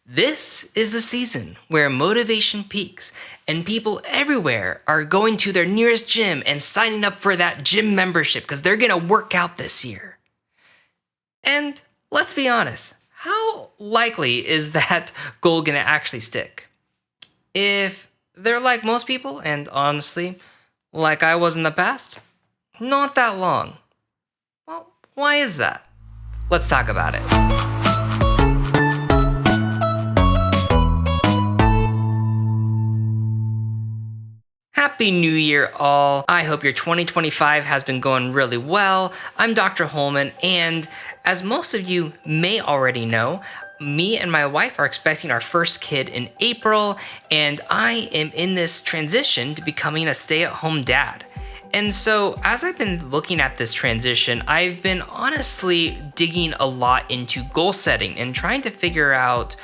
This is the season where motivation peaks and people everywhere are going to their nearest gym and signing up for that gym membership because they're gonna work out this year. And let's be honest, how likely is that goal gonna actually stick? If they're like most people, and honestly, like I was in the past, not that long. Well, why is that? Let's talk about it. Happy New Year, all. I hope your 2025 has been going really well. I'm Dr. Holman, and as most of you may already know, me and my wife are expecting our first kid in April, and I am in this transition to becoming a stay-at-home dad. And so as I've been looking at this transition, I've been honestly digging a lot into goal setting and trying to figure out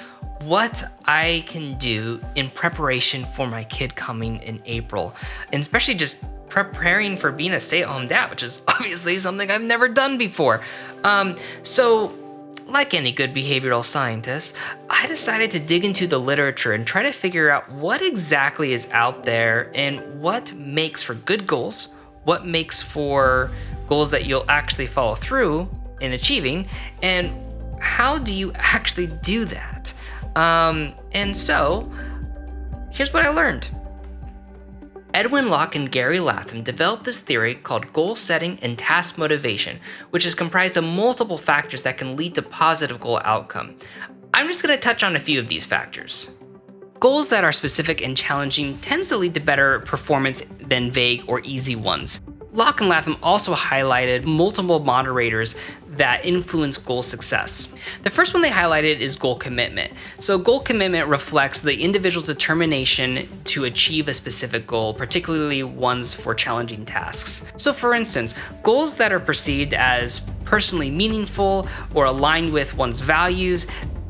what I can do in preparation for my kid coming in April, and especially just preparing for being a stay-at-home dad, which is obviously something I've never done before. So like any good behavioral scientist, I decided to dig into the literature and try to figure out what exactly is out there and what makes for good goals, what makes for goals that you'll actually follow through in achieving, and how do you actually do that? And so, here's what I learned. Edwin Locke and Gary Latham developed this theory called goal setting and task motivation, which is comprised of multiple factors that can lead to positive goal outcome. I'm just going to touch on a few of these factors. Goals that are specific and challenging tends to lead to better performance than vague or easy ones. Locke and Latham also highlighted multiple moderators that influence goal success. The first one they highlighted is goal commitment. So goal commitment reflects the individual's determination to achieve a specific goal, particularly ones for challenging tasks. So for instance, goals that are perceived as personally meaningful or aligned with one's values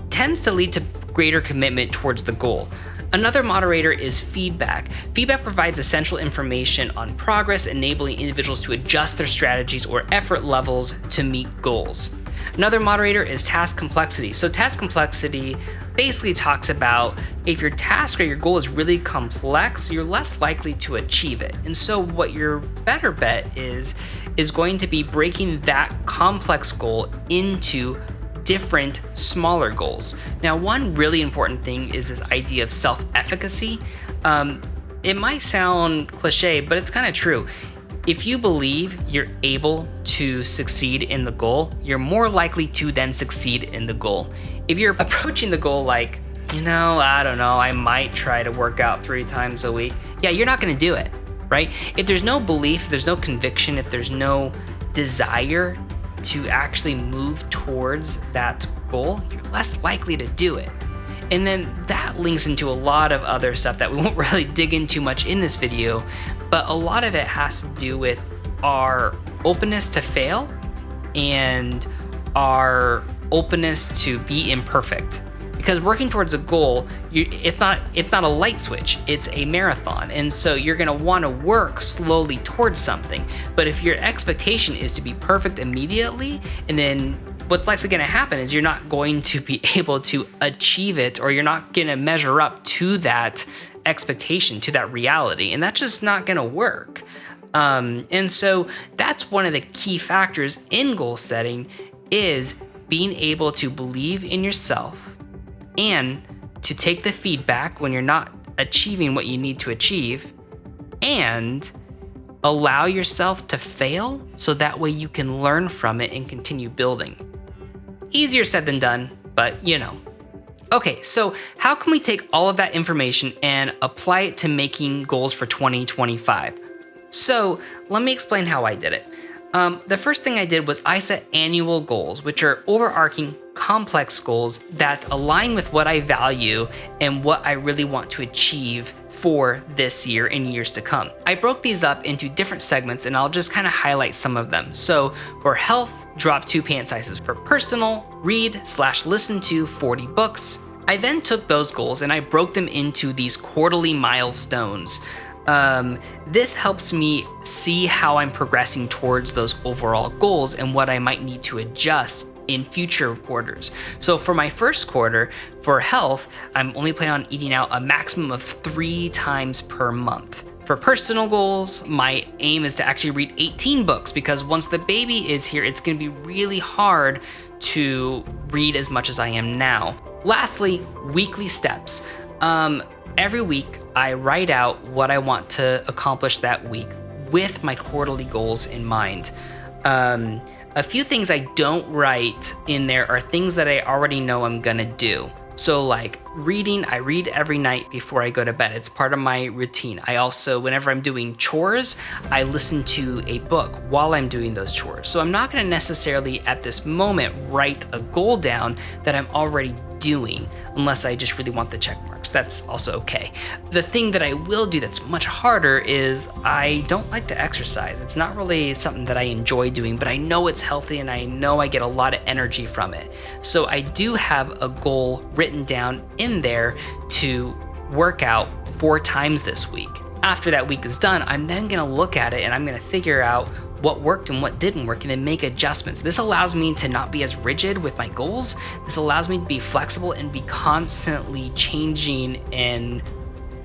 tends to lead to greater commitment towards the goal. Another moderator is feedback. Feedback provides essential information on progress, enabling individuals to adjust their strategies or effort levels to meet goals. Another moderator is task complexity. So task complexity basically talks about if your task or your goal is really complex, you're less likely to achieve it. And so what your better bet is going to be breaking that complex goal into different smaller goals. Now, one really important thing is this idea of self-efficacy. It might sound cliche, but it's kind of true. If you believe you're able to succeed in the goal, you're more likely to then succeed in the goal. If you're approaching the goal like, I don't know, I might try to work out 3 times a week, yeah, you're not gonna do it, right? If there's no belief, there's no conviction, if there's no desire to actually move towards that goal, you're less likely to do it. And then that links into a lot of other stuff that we won't really dig into much in this video, but a lot of it has to do with our openness to fail and our openness to be imperfect. Because working towards a goal, it's not a light switch, it's a marathon. And so you're gonna wanna work slowly towards something. But if your expectation is to be perfect immediately, and then what's likely gonna happen is you're not going to be able to achieve it, or you're not gonna measure up to that expectation, to that reality. And that's just not gonna work. And so that's one of the key factors in goal setting is being able to believe in yourself and to take the feedback when you're not achieving what you need to achieve, and allow yourself to fail so that way you can learn from it and continue building. Easier said than done, but Okay, so how can we take all of that information and apply it to making goals for 2025? So let me explain how I did it. The first thing I did was I set annual goals, which are overarching complex goals that align with what I value and what I really want to achieve for this year and years to come. I broke these up into different segments, and I'll just kind of highlight some of them. So for health, drop 2 pant sizes. For personal, read/listen to 40 books. I then took those goals and I broke them into these quarterly milestones. This helps me see how I'm progressing towards those overall goals and what I might need to adjust in future quarters. So for my first quarter, For health, I'm only planning on eating out a maximum of 3 times per month. For personal goals, my aim is to actually read 18 books because once the baby is here, it's gonna be really hard to read as much as I am now. Lastly, weekly steps. Every week, I write out what I want to accomplish that week with my quarterly goals in mind. A few things I don't write in there are things that I already know I'm gonna do. So like reading, I read every night before I go to bed. It's part of my routine. I also, whenever I'm doing chores, I listen to a book while I'm doing those chores. So I'm not gonna necessarily at this moment write a goal down that I'm already doing unless I just really want the check marks. That's also okay. The thing that I will do that's much harder is I don't like to exercise. It's not really something that I enjoy doing, but I know it's healthy and I know I get a lot of energy from it. So I do have a goal written down in there to work out 4 times this week. After that week is done, I'm then gonna look at it and I'm gonna figure out what worked and what didn't work and then make adjustments. This allows me to not be as rigid with my goals. This allows me to be flexible and be constantly changing and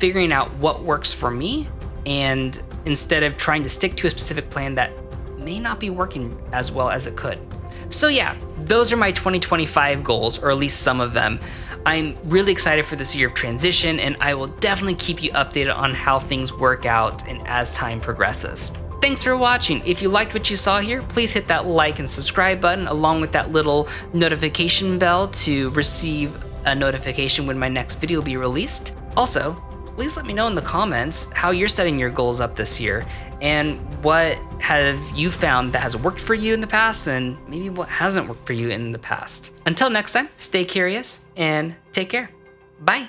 figuring out what works for me, and instead of trying to stick to a specific plan that may not be working as well as it could. So yeah, those are my 2025 goals, or at least some of them. I'm really excited for this year of transition, and I will definitely keep you updated on how things work out and as time progresses. Thanks for watching. If you liked what you saw here, please hit that like and subscribe button along with that little notification bell to receive a notification when my next video will be released. Also, please let me know in the comments how you're setting your goals up this year and what have you found that has worked for you in the past and maybe what hasn't worked for you in the past. Until next time, stay curious and take care. Bye.